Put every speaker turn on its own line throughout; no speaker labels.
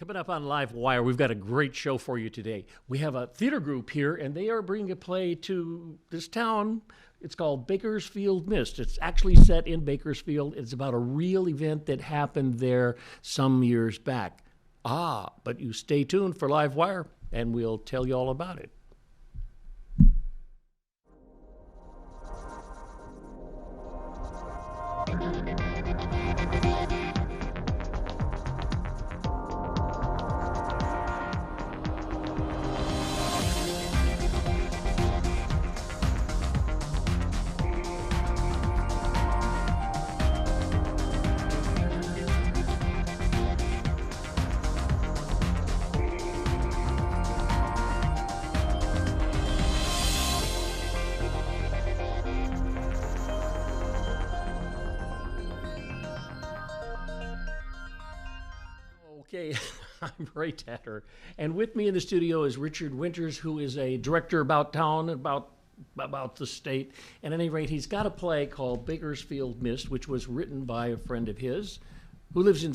Coming up on LiveWire, we've got a great show for you today. We have a theater group here, and they are bringing a play to this town. It's called Bakersfield Mist. It's actually set in Bakersfield. It's about a real event that happened there some years back. But you stay tuned for LiveWire, and we'll tell you all about it. Okay, I'm Ray Tatter, and with me in the studio is Richard Winters, who is a director about town, about the state. At any rate, he's got a play called Bakersfield Mist, which was written by a friend of his who lives in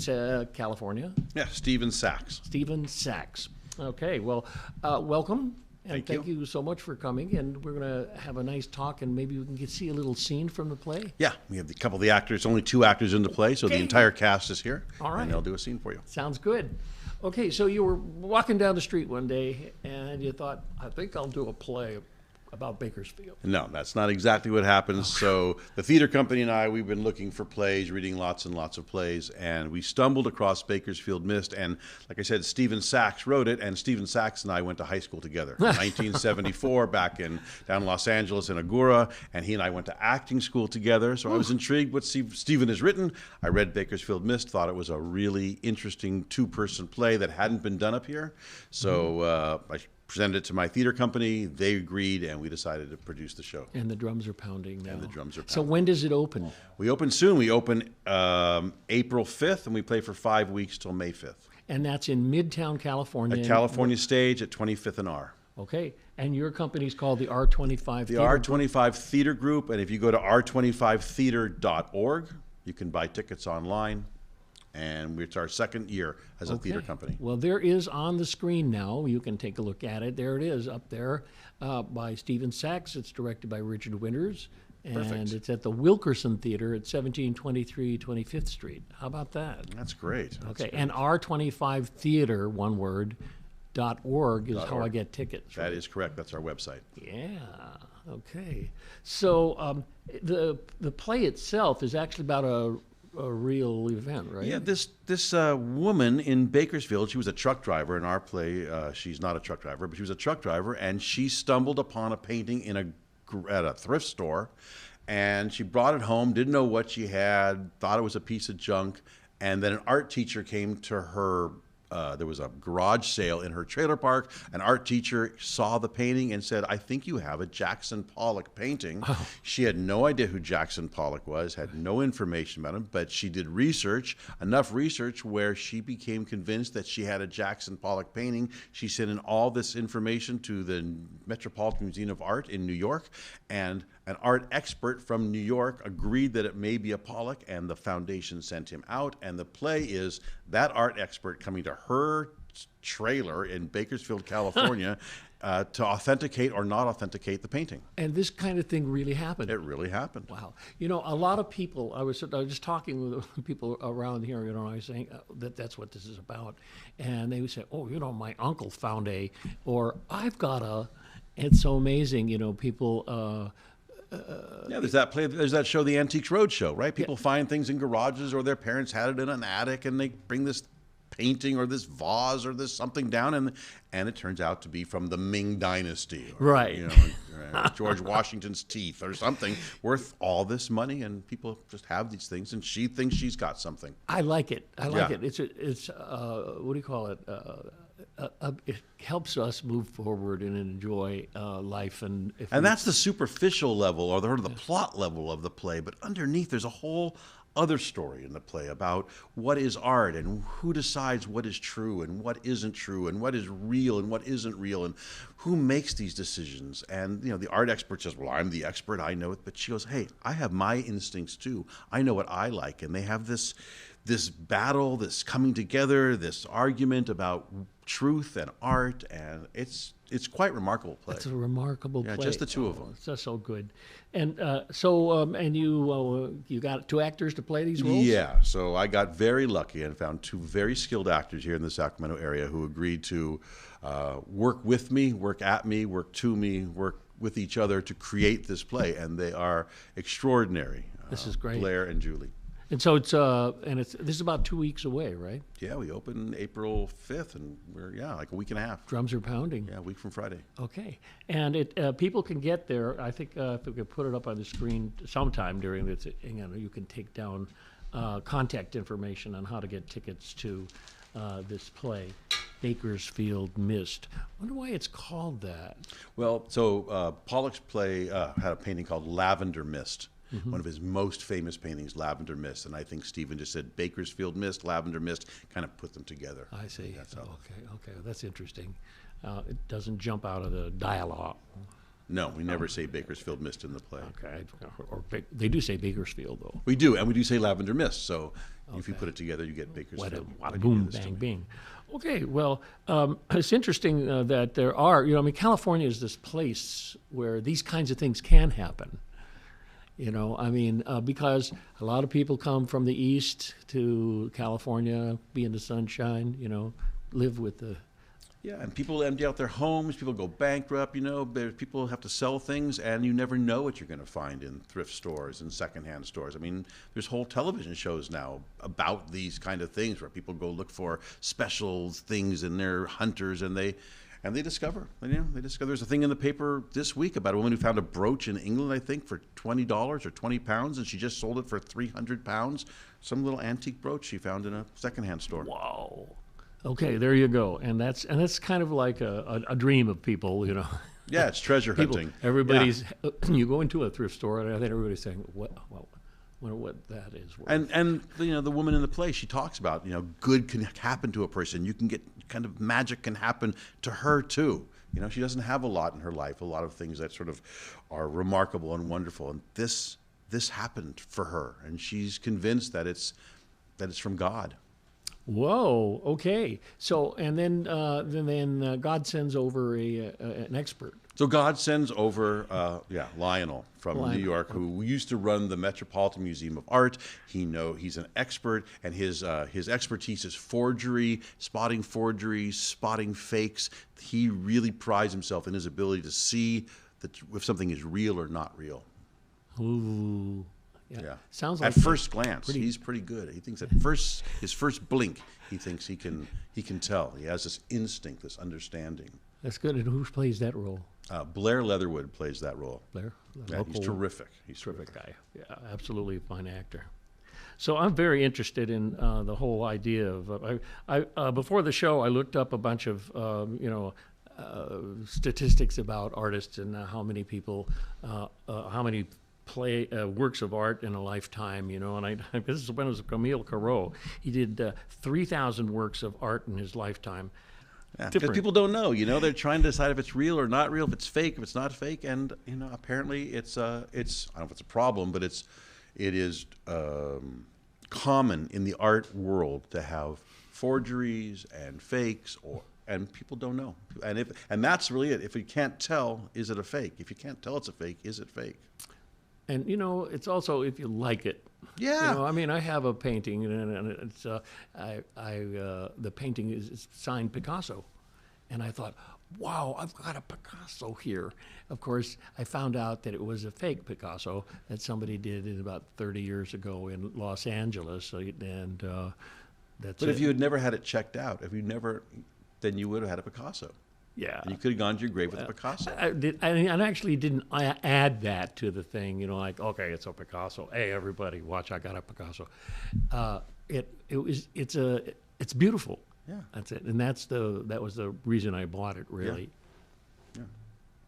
California.
Yeah, Stephen Sachs.
Stephen Sachs. Okay, well, welcome. And thank you so much for coming, and we're going to have a nice talk, and maybe we can see a little scene from the play.
Yeah, we have a couple of the actors, only 2 actors in the play, so the entire cast is here.
All right.
And they'll do a scene for you.
Sounds good. Okay, so you were walking down the street one day, and you thought, I think I'll do a play about Bakersfield.
No, that's not exactly what happens. So the theater company and I, we've been looking for plays, reading lots and lots of plays, and we stumbled across Bakersfield Mist. And like I said, Stephen Sachs wrote it, and Stephen Sachs and I went to high school together in 1974 back down in Los Angeles in Agoura, and he and I went to acting school together. So I was intrigued what Stephen has written. I read Bakersfield Mist, thought it was a really interesting 2-person play that hadn't been done up here. So I presented it to my theater company. They agreed, and we decided to produce the show.
And the drums are pounding now.
And the drums are pounding.
So when does it open?
We open soon. We open April 5th, and we play for 5 weeks till May 5th.
And that's in Midtown, California.
At California Stage at 25th and R.
Okay. And your company's called the R25
The R25 Theater Group, and if you go to r25theater.org, you can buy tickets online. And it's our 2nd year as a theater company.
Well, there is on the screen now. You can take a look at it. There it is up there by Stephen Sachs. It's directed by Richard Winters. And
Perfect.
It's at the Wilkerson Theater at 1723 25th Street. How about that?
That's great. That's
okay.
great.
And R25Theater, one word, .org is how I get tickets.
That is correct. That's our website.
Yeah. Okay. So the play itself is actually about a real event, right?
Yeah, this woman in Bakersfield, she was a truck driver in our play. She's not a truck driver, but she was a truck driver, and she stumbled upon a painting at a thrift store, and she brought it home, didn't know what she had, thought it was a piece of junk, and then an art teacher came to her. There was a garage sale in her trailer park. An art teacher saw the painting and said, I think you have a Jackson Pollock painting. Oh. She had no idea who Jackson Pollock was, had no information about him, but she did research, enough research where she became convinced that she had a Jackson Pollock painting. She sent in all this information to the Metropolitan Museum of Art in New York, and an art expert from New York agreed that it may be a Pollock, and the foundation sent him out. And the play is that art expert coming to her trailer in Bakersfield, California, to authenticate or not authenticate the painting.
And this kind of thing really happened.
It really happened.
Wow. You know, a lot of people, I was just talking with people around here, I was saying that's what this is about. And they would say, oh, my uncle found or I've got a, it's so amazing, people...
yeah, there's that play. There's that show, The Antiques Roadshow, right? People find things in garages, or their parents had it in an attic, and they bring this painting or this vase or this something down, and it turns out to be from the Ming Dynasty, or,
right?
George Washington's teeth or something worth all this money, and people just have these things, and she thinks she's got something.
I like it. I like it. It's what do you call it? It helps us move forward and enjoy life. And
that's the superficial level, or the plot level of the play. But underneath, there's a whole other story in the play about what is art and who decides what is true and what isn't true and what is real and what isn't real and who makes these decisions. And the art expert says, well, I'm the expert, I know it. But she goes, hey, I have my instincts too. I know what I like. And they have this this battle, this coming together, this argument about truth and art, and it's quite remarkable play.
It's a remarkable
Yeah,
play.
just the two of them.
It's just so good. And and you got 2 actors to play these roles?
Yeah, so I got very lucky and found 2 very skilled actors here in the Sacramento area who agreed to work with me, work at me, work to me, work with each other to create this play, and they are extraordinary.
This is great.
Blair and Julie.
And so this is about 2 weeks away, right?
Yeah, we open April 5th, and we're like a week and a half.
Drums are pounding.
Yeah, a week from Friday.
Okay, and people can get there. I think if we could put it up on the screen sometime during this, you can take down contact information on how to get tickets to this play, Bakersfield Mist. I wonder why it's called that.
Well, so Pollock's play had a painting called Lavender Mist. One of his most famous paintings, Lavender Mist, and I think Stephen just said Bakersfield Mist, Lavender Mist, kind of put them together.
I see. Okay, that's interesting. It doesn't jump out of the dialogue.
No, we never say Bakersfield Mist in the play.
Okay, they do say Bakersfield though.
We do, and we do say Lavender Mist. So if you put it together, you get Bakersfield.
Wada boom, bang, bing. Okay, well, it's interesting that there are. California is this place where these kinds of things can happen. Because a lot of people come from the east to California, be in the sunshine, live with the...
Yeah, and people empty out their homes, people go bankrupt, people have to sell things, and you never know what you're going to find in thrift stores and secondhand stores. I mean, there's whole television shows now about these kind of things where people go look for special things and they're hunters, and they discover, there's a thing in the paper this week about a woman who found a brooch in England, I think, for $20 or 20 pounds, and she just sold it for 300 pounds. Some little antique brooch she found in a secondhand store.
Wow. Okay, there you go. And that's kind of like a dream of people,
Yeah, it's treasure hunting.
Everybody's, you go into a thrift store, and I think everybody's saying, what that is worth.
And the woman in the play, she talks about, good can happen to a person. You can get kind of magic can happen to her too. She doesn't have a lot in her life, a lot of things that sort of are remarkable and wonderful. And this happened for her, and she's convinced that it's from God.
Whoa. Okay. So and then God sends over an expert.
So God sends over, Lionel from New York, who used to run the Metropolitan Museum of Art. He's an expert, and his expertise is forgery, spotting fakes. He really prides himself in his ability to see that if something is real or not real.
Ooh. Yeah. Sounds like
at first glance, he's pretty good. He thinks his first blink, he thinks he can tell. He has this instinct, this understanding.
That's good. And who plays that role?
Blair Leatherwood plays that role.
Blair?
Yeah, he's terrific. He's
terrific guy. Yeah, absolutely a fine actor. So I'm very interested in the whole idea of. Before the show, I looked up a bunch of statistics about artists and how many people, how many play works of art in a lifetime. And this is when it was Camille Corot. He did 3,000 works of art in his lifetime.
Yeah, because people don't know, they're trying to decide if it's real or not real, if it's fake, if it's not fake, and apparently it's I don't know if it's a problem, but it is common in the art world to have forgeries and fakes, and people don't know, and that's really it. If you can't tell, is it a fake? If you can't tell it's a fake, is it fake?
And it's also if you like it.
Yeah.
I have a painting, and it's the painting is signed Picasso, and I thought, wow, I've got a Picasso here. Of course, I found out that it was a fake Picasso that somebody did about 30 years ago in Los Angeles, and that's.
But if you had never had it checked out, then you would have had a Picasso.
Yeah.
And you could have gone to your grave with a Picasso.
I actually didn't add that to the thing, like, okay, it's a Picasso. Hey, everybody, watch, I got a Picasso. It's beautiful.
Yeah.
That's it. And that was the reason I bought it, really.
Yeah.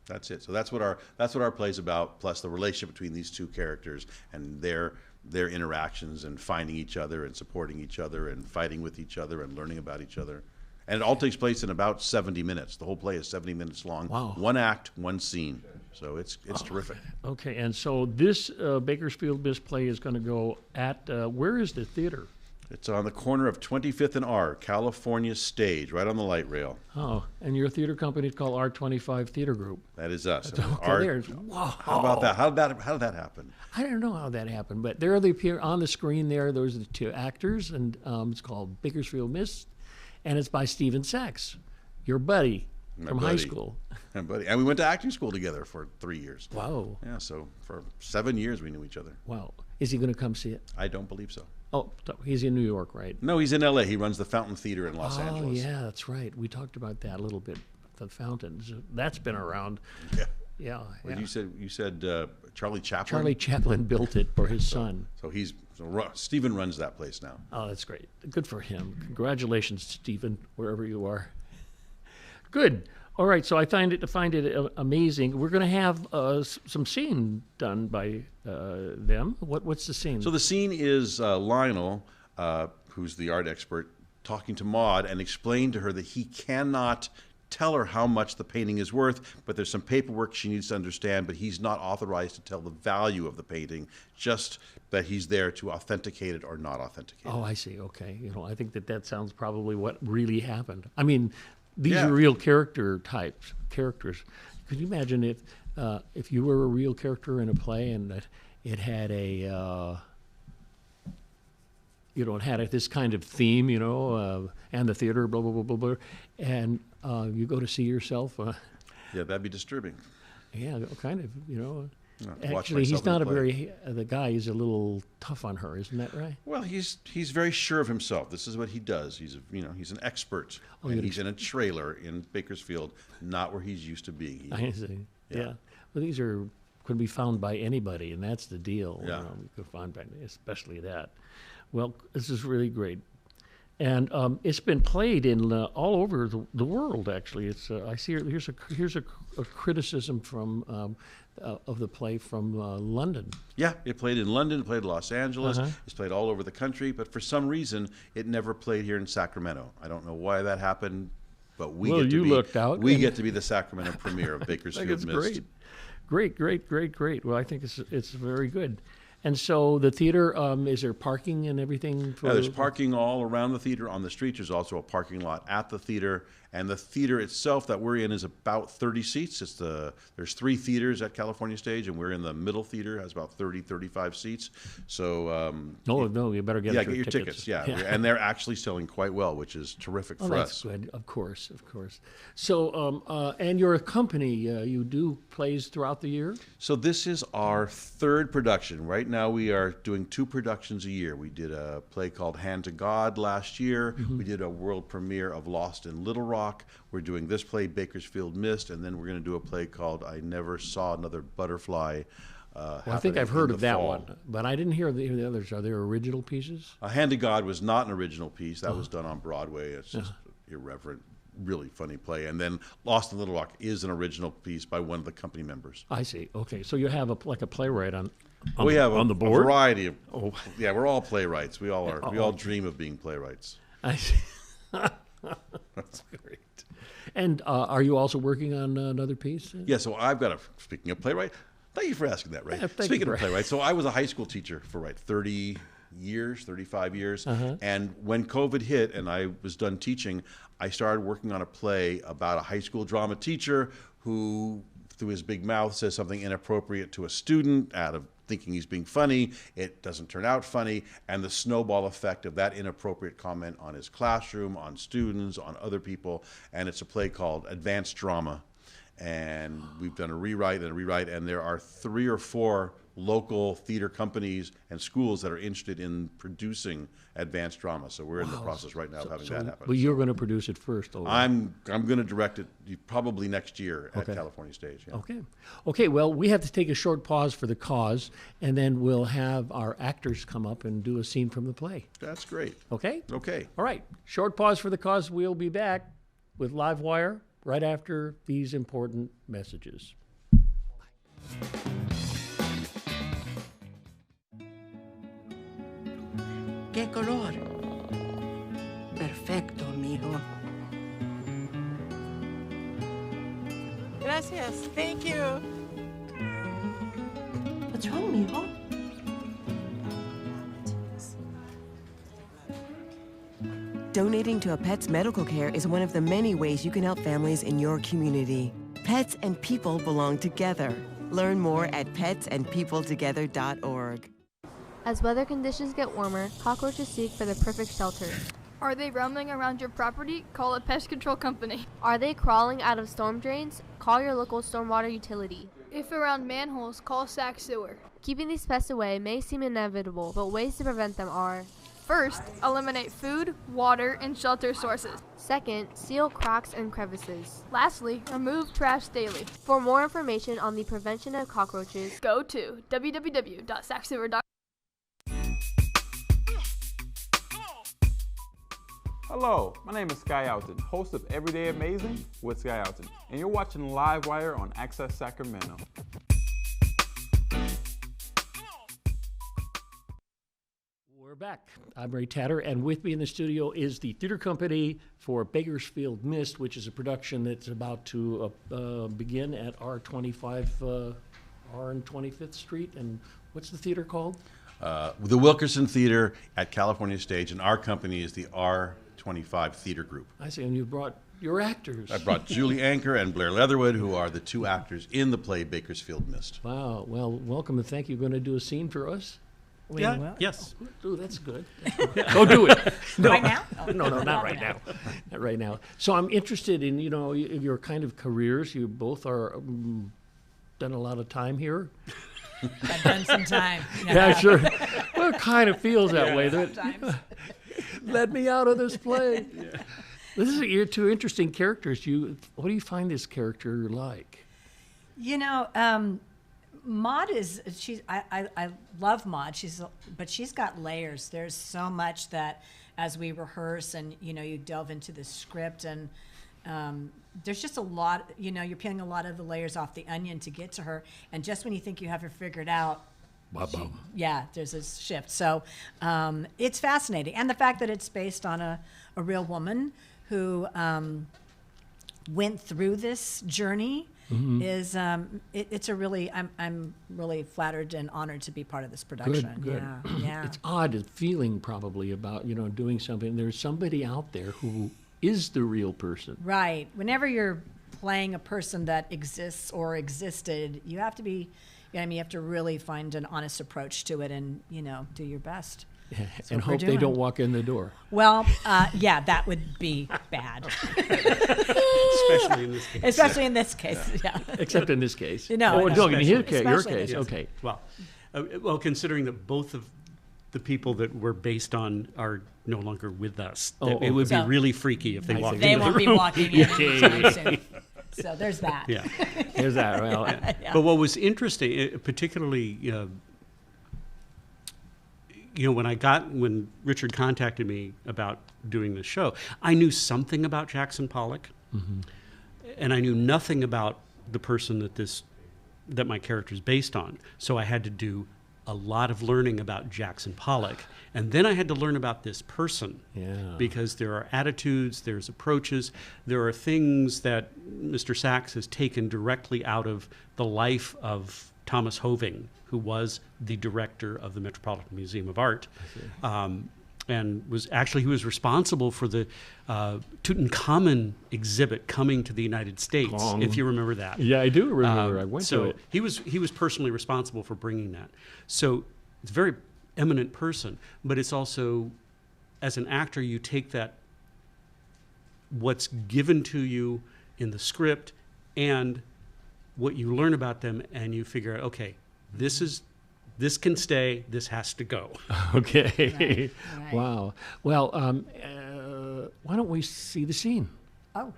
That's it. So that's what our play's about, plus the relationship between these two characters and their interactions and finding each other and supporting each other and fighting with each other and learning about each other. And it all takes place in about 70 minutes. The whole play is 70 minutes long.
Wow.
One act, one scene. So it's terrific.
Okay, and so this Bakersfield Mist play is going to go at, where is the theater?
It's on the corner of 25th and R, California Stage, right on the light rail.
Oh, and your theater company is called R25 Theater Group.
That is us.
Okay, wow.
How about that? How did that happen?
I don't know how that happened, but there they appear on the screen there. Those are the two actors, and it's called Bakersfield Mist, and it's by Stephen Sachs, your buddy from high school.
My buddy. And we went to acting school together for 3 years.
Wow.
Yeah, so for 7 years we knew each other.
Wow. Is he going to come see it?
I don't believe so.
Oh, he's in New York, right?
No, he's in L.A. He runs the Fountain Theater in Los Angeles.
Oh, yeah, that's right. We talked about that a little bit. The Fountains. That's been around.
Yeah.
Yeah.
Well,
yeah.
You said Charlie Chaplin?
Charlie Chaplin built it for his son.
So Stephen runs that place now.
Oh, that's great. Good for him. Congratulations, Stephen, wherever you are. Good. All right. So I find it amazing. We're going to have some scene done by them. What's the scene?
So the scene is Lionel, who's the art expert, talking to Maud and explain to her that he cannot tell her how much the painting is worth, but there's some paperwork she needs to understand, but he's not authorized to tell the value of the painting, just that he's there to authenticate it or not authenticate it.
Oh, I see. Okay. I think that sounds probably what really happened. I mean, these
Yeah.
are real characters. Could you imagine if you were a real character in a play and that it had this kind of theme, and the theater, blah, blah, blah, blah, blah, and you go to see yourself.
Yeah, that'd be disturbing.
Yeah, kind of,
Watch
Actually, he's
myself in
not
a play.
the guy is a little tough on her, isn't that right?
Well, he's very sure of himself. This is what he does. He's an expert, and he's in a trailer in Bakersfield, not where he's used to being.
I see.
Yeah.
Yeah. Well, these could be found by anybody, and that's the deal.
Yeah.
You could find by especially that. Well, this is really great, and it's been played in all over the world. Actually, it's I see here's a criticism from of the play from London.
Yeah, it played in London, it played in Los Angeles, it's played all over the country, but for some reason, it never played here in Sacramento. I don't know why that happened, but we
looked out.
We get to be the Sacramento premiere of
I
Bakersfield
think it's
Mist.
great. Well, I think it's very good. And so the theater, is there parking and everything?
Yeah, there's parking all around the theater. On the street, there's also a parking lot at the theater. And the theater itself that we're in is about 30 seats. There's 3 theaters at California Stage, and we're in the middle theater, has about 35 seats. So
No, you better get
your tickets. Yeah. And they're actually selling quite well, which is terrific for
that's
us.
good. Of course. So, and you're a company. You do plays throughout the year?
So this is our 3rd production. Right now we are doing 2 productions a year. We did a play called Hand to God last year. We did a world premiere of Lost in Little Rock. We're doing this play, Bakersfield Mist, and then we're going to do a play called I Never Saw Another Butterfly.
I think I've heard of that one, but I didn't hear the others. Are there original pieces?
Hand to God was not an original piece. That was done on Broadway. It's just irreverent, really funny play. And then Lost in Little Rock is an original piece by one of the company members.
I see. Okay, so you have a playwright on
we have
on
a,
the board?
a variety of. Yeah, we're all playwrights. We all are. We all dream of being playwrights.
I see. That's great. And are you also working on another piece?
Yeah, so I've got speaking of playwright, thank you for asking that, Ray.
Yeah,
Speaking of playwright, so I was a high school teacher for 35 years. And when COVID hit and I was done teaching, I started working on a play about a high school drama teacher who, through his big mouth, says something inappropriate to a student out of thinking he's being funny. It doesn't turn out funny, and the snowball effect of that inappropriate comment on his classroom, on students, on other people. And it's a play called Advanced Drama. And we've done a rewrite, and there are 3 or 4 local theater companies and schools that are interested in producing advanced drama. So we're in the process right now of having that happen.
Well, you're going to produce it first.
I'm going to direct it probably next year at California Stage. Yeah.
Okay. Well, we have to take a short pause for the cause, and then we'll have our actors come up and do a scene from the play.
That's great.
Okay?
Okay.
All right. Short pause for the cause. We'll be back with LiveWire right after these important messages.
¿Qué color? Perfecto, mijo.
Gracias. Thank you.
What's wrong, mijo?
donating to a pet's medical care is one of the many ways you can help families in your community. Pets and people belong together. Learn more at petsandpeopletogether.org.
As weather conditions get warmer, cockroaches seek for the perfect shelter.
Are they roaming around your property? Call a pest control company.
Are they crawling out of storm drains? Call your local stormwater utility.
If around manholes, call Sac Sewer.
Keeping these pests away may seem inevitable, but ways to prevent them are:
first, eliminate food, water, and shelter sources.
second, seal cracks and crevices.
Lastly, remove trash daily.
For more information on the prevention of cockroaches,
Go to www.sacsewer.com.
Hello, my name is Sky Alton, host of Everyday Amazing with Sky Alton, and you're watching LiveWire on Access Sacramento.
We're back. I'm Ray Tatter, and with me in the studio is the theater company for Bakersfield Mist, which is a production that's about to begin at R25, R and 25th Street. And what's the theater called?
The Wilkerson Theater at California Stage, and our company is the R25 Theater Group.
I see, and you brought your actors.
I brought Julie Anker and Blair Leatherwood, who are the two actors in the play Bakersfield Mist.
Wow. Well, welcome, and thank you. Going to do a scene for us?
Yes.
Oh, that's good. Go do it. No.
Right now?
No, not right now. Not right now. So I'm interested in, your kind of careers. You both are done a lot of time here.
I've done some time.
Yeah, sure. Well, it kind of feels that way.
Sometimes.
Let me out of this play. This is you're two interesting characters. What do you find this character like?
Maud I love Maud. But she's got layers. There's so much that as we rehearse and you delve into the script, and there's just a lot. You're peeling a lot of the layers off the onion to get to her. And just when you think you have her figured out, there's a shift. So it's fascinating, and the fact that it's based on a real woman who went through this journey. Mm-hmm. Is it's a really I'm really flattered and honored to be part of this production.
Good.
Yeah.
It's odd feeling probably about doing something. There's somebody out there who is the real person.
Right. Whenever you're playing a person that exists or existed, you have to be. You have to really find an honest approach to it, and do your best.
And hope they don't walk in the door.
Well, that would be bad.
Especially in this case.
Especially in this case, yeah.
Except in this case.
In
your case,
Yes.
okay.
Well, considering that both of the people that were based on are no longer with us, it would be really freaky if they walked in.
They won't be walking in anytime soon. So there's that.
Yeah.
There's that. Well,
But what was interesting, particularly, when Richard contacted me about doing the show, I knew something about Jackson Pollock, mm-hmm. and I knew nothing about the person that my character is based on. So I had to do a lot of learning about Jackson Pollock, and then I had to learn about this person, because there are attitudes, there's approaches, there are things that Mr. Sachs has taken directly out of the life of Thomas Hoving, who was the director of the Metropolitan Museum of Art, and he was responsible for the Tutankhamun exhibit coming to the United States, if you remember that.
Yeah, I do remember. I went to it.
He was personally responsible for bringing that. So it's a very eminent person, but it's also, as an actor, you take that, what's given to you in the script and what you learn about them, and you figure out, okay, this can stay, this has to go.
Okay.
Right.
Wow. Well, why don't we see the scene?
Oh,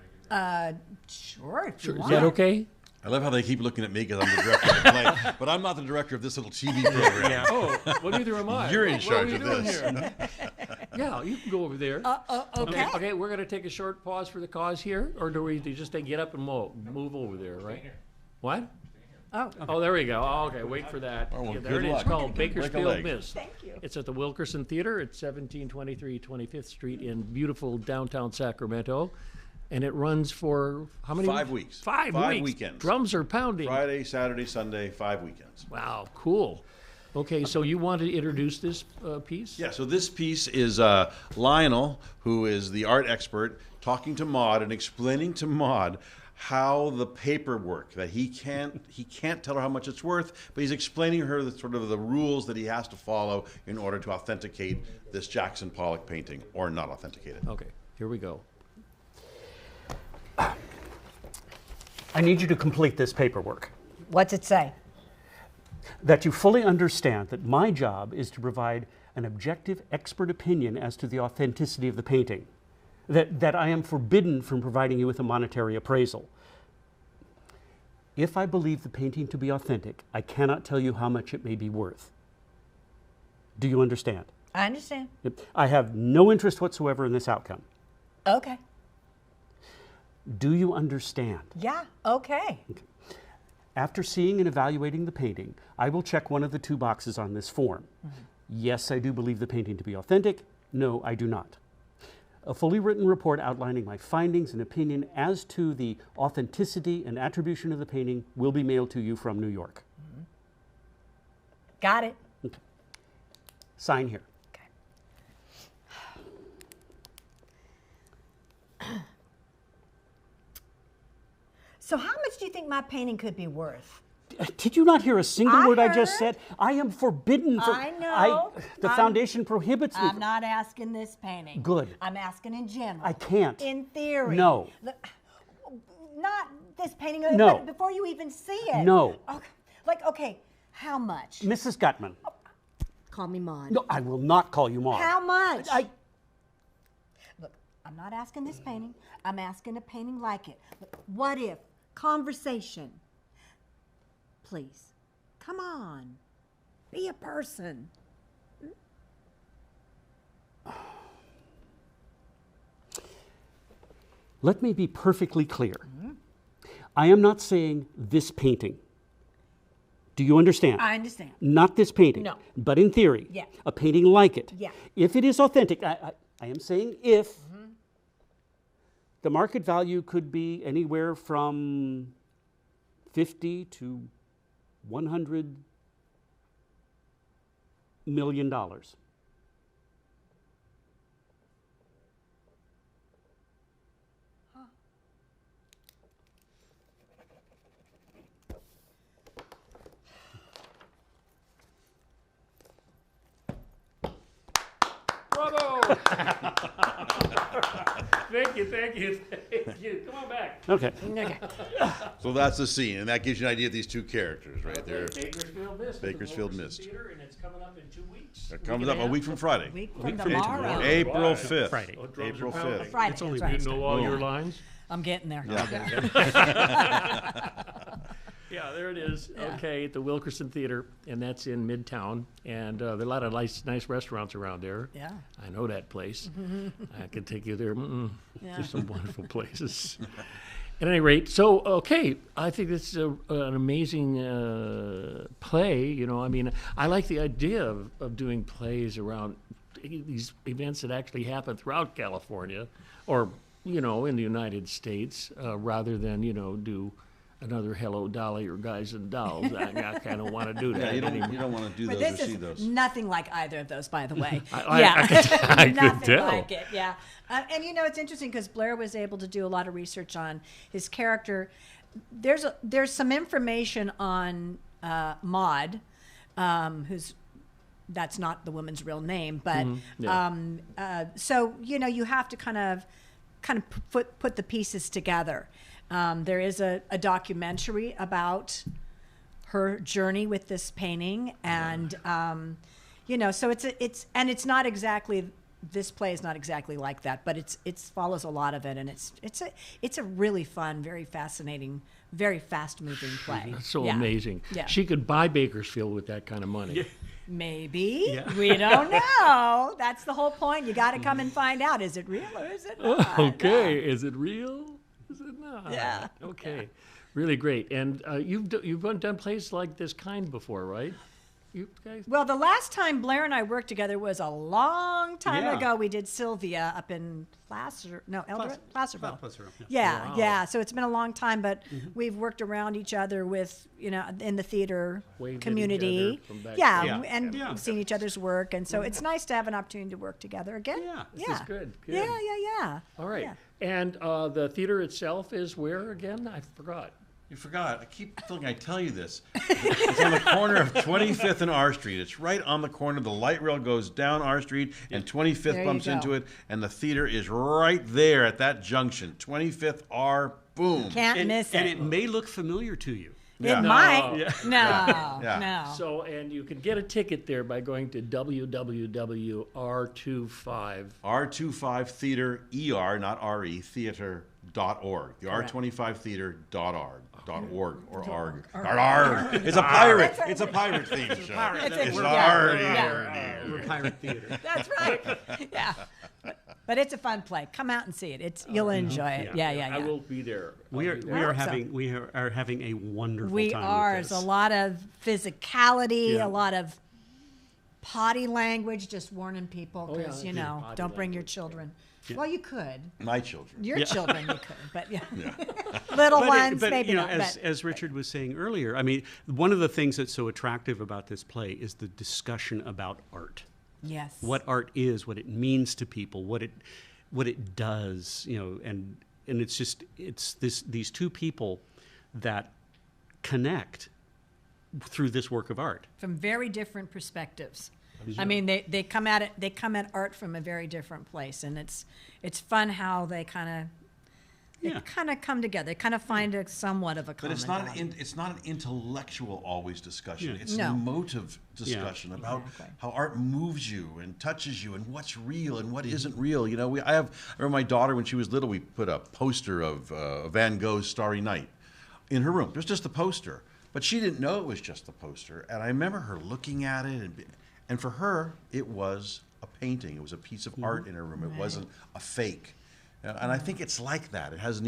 sure. If you
Is
want.
that okay?
I love how they keep looking at me because I'm the director of the play, but I'm not the director of this little TV program.
Oh, well, neither am I.
You're in charge
what
of
are you
this.
doing here? Yeah, you can go over there.
Okay.
Okay, we're going to take a short pause for the cause here, or do we just get up and move over there, right? What? Oh, there we go. Oh, okay, wait for that.
Oh, well,
there
good
it is.
luck.
Called
Break a
Bakersfield
leg.
Mist.
Thank you.
It's at the Wilkerson Theater at 1723 25th Street in beautiful downtown Sacramento. And it runs for how many
5 weeks.
5
5
weeks.
weekends.
Drums are pounding.
Friday, Saturday, Sunday, 5 weekends.
Wow, cool. Okay, so you want to introduce this piece?
Yeah, so this piece is Lionel, who is the art expert, talking to Maude and explaining to Maude how the paperwork, that he can't tell her how much it's worth, but he's explaining to her the sort of the rules that he has to follow in order to authenticate this Jackson Pollock painting, or not authenticate it.
Okay, here we go.
I need you to complete this paperwork.
What's it say?
That you fully understand that my job is to provide an objective expert opinion as to the authenticity of the painting. That I am forbidden from providing you with a monetary appraisal. If I believe the painting to be authentic, I cannot tell you how much it may be worth. Do you understand?
I understand.
I have no interest whatsoever in this outcome.
Okay.
Do you understand?
Yeah, okay.
After seeing and evaluating the painting, I will check one of the two boxes on this form. Yes, I do believe the painting to be authentic. No, I do not. A fully written report outlining my findings and opinion as to the authenticity and attribution of the painting will be mailed to you from New York.
Got it.
Okay. Sign here.
So how much do you think my painting could be worth?
Did you not hear a single word I just
heard.
said? I am forbidden from...
I know.
The foundation prohibits me.
I'm not asking this painting.
Good.
I'm asking in general.
I can't.
In theory.
No.
Not this painting.
No.
But before you even see it.
No.
Okay. Okay, how much?
Mrs. Gutman.
Call me Maude.
No, I will not call you Maude.
How much? Look, I'm not asking this painting. I'm asking a painting like it. Look, what if? Conversation. Please, come on. Be a person.
Let me be perfectly clear. I am not saying this painting. Do you understand?
I understand.
Not this painting.
No.
But in theory,
Yeah.
a painting like it.
Yeah.
If it is authentic, I am saying if, the market value could be anywhere from $50 to $100 million.
Bravo! Thank you. Come on back.
Okay.
So that's the scene, and that gives you an idea of these two characters right there.
Bakersfield Mist.
Bakersfield
at the
Mist.
Theater, and it's coming up in 2 weeks.
It comes up a week from Friday.
Week from
from
tomorrow.
April 5th.
Friday.
Oh, drums
April
are pounding.
5th.
Friday.
It's only
that's
You
right.
know all your lines?
I'm getting there.
Yeah, there it is. Okay, at the Wilkerson Theater, and that's in Midtown. And there are a lot of nice restaurants around there.
Yeah.
I know that place. I could take you there. There's some wonderful places. At any rate, so, okay, I think this is an amazing play. You know, I mean, I like the idea of doing plays around these events that actually happen throughout California or, you know, in the United States, rather than, you know, do another Hello Dolly or Guys and Dolls. I kind of want to do that.
Yeah, you don't want to do
But
those or
this
see
is
those.
nothing like either of those, by the way.
I could
Nothing
tell.
like it, yeah. And you know, it's interesting because Blair was able to do a lot of research on his character. There's some information on Maude, that's not the woman's real name, but so you know, you have to kind of put the pieces together. There is a documentary about her journey with this painting, and you know, so it's not exactly, this play is not exactly like that, but it follows a lot of it, and it's a really fun, very fascinating, very fast moving play.
That's so
Yeah.
amazing.
Yeah.
She could buy Bakersfield with that kind of money.
Maybe. We don't know. That's the whole point. You got to come and find out. Is it real or is it not?
Okay, is it real? Is it not?
Yeah.
Okay, really great. And you've done plays like this kind before, right? You guys?
Well, the last time Blair and I worked together was a long time
Yeah.
ago. We did Sylvia up in Placerville.
Placerville, yeah.
Yeah,
Wow.
yeah. So it's been a long time, but we've worked around each other with, in the theater
Waved at each
community.
other from back
Yeah,
there.
and
Yeah.
we've seen each other's work, and so it's nice to have an opportunity to work together again.
Yeah.
This is good.
Yeah.
All right.
Yeah.
And the theater itself is where again? I forgot.
You forgot. I keep feeling I tell you this. It's on the corner of 25th and R Street. It's right on the corner. The light rail goes down R Street, and 25th
There you
bumps
go.
into it, and the theater is right there at that junction. 25th R, boom.
Can't miss
And
it.
it may look familiar to you.
Yeah.
It might.
Yeah.
No,
Yeah.
no.
So, and you can get a ticket there by going to www.r25.
R25 Theater, ER, not RE, theater.org. The R25 Theater.org. .org or arg. Arg. It's a pirate. It's a pirate theme show. It's arg.
We're Pirate Theater.
That's right. Yeah. But it's a fun play. Come out and see it. You'll enjoy it. Yeah.
I will be there.
We
I'll
are
be there.
we are
So-
having a wonderful
We
time
are.
with
There's
this.
a lot of physicality,
Yeah.
a lot of potty language, just warning people
Oh, yeah,
because,
yeah, potty
don't bring your
language,
children. Well, you could.
My children.
Your children you could, but yeah. Little ones, maybe not.
As Richard was saying earlier, I mean, one of the things that's so attractive about this play is the discussion about art.
Yes.
What art is, what it means to people, what it does, and it's these two people that connect through this work of art.
From very different perspectives. I mean, they come at art from a very different place, and it's fun how they kind of come together. They kind of find a somewhat of a common
But it's not
ground.
it's not an intellectual always discussion.
Yeah.
It's
No.
an emotive discussion about
Exactly.
how art moves you and touches you and what's real and what isn't real. I remember my daughter when she was little. We put a poster of Van Gogh's Starry Night in her room. It was just a poster, but she didn't know it was just a poster. And I remember her looking at it, and for her, it was a painting. It was a piece of art in her room. It wasn't a fake. And I think it's like that. It has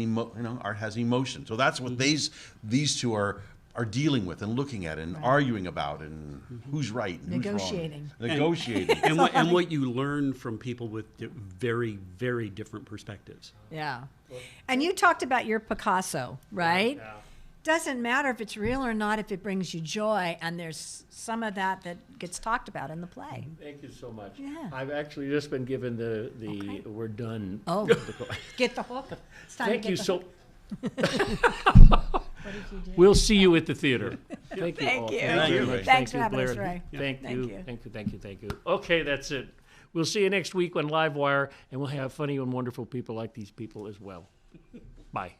art has emotion. So that's what these two are dealing with and looking at and arguing about and who's right and
Negotiating.
who's wrong. Negotiating.
And what you learn from people with very, very different perspectives.
Yeah. And you talked about your Picasso, right?
Yeah.
Doesn't matter if it's real or not if it brings you joy, and there's some of that gets talked about in the play.
Thank you so much.
Yeah.
I've actually just been given the we're done.
Oh, get the hook. It's time
Thank
to
you
get the
so.
hook. What did you do?
We'll see you at the theater. Thank you.
Thank
all.
you.
Thank you, Ray.
Thanks for
you,
having us,
Blair.
Ray.
Thank
Thank
you.
you.
Thank you. Okay, that's it. We'll see you next week on LiveWire, and we'll have funny and wonderful people like these people as well. Bye.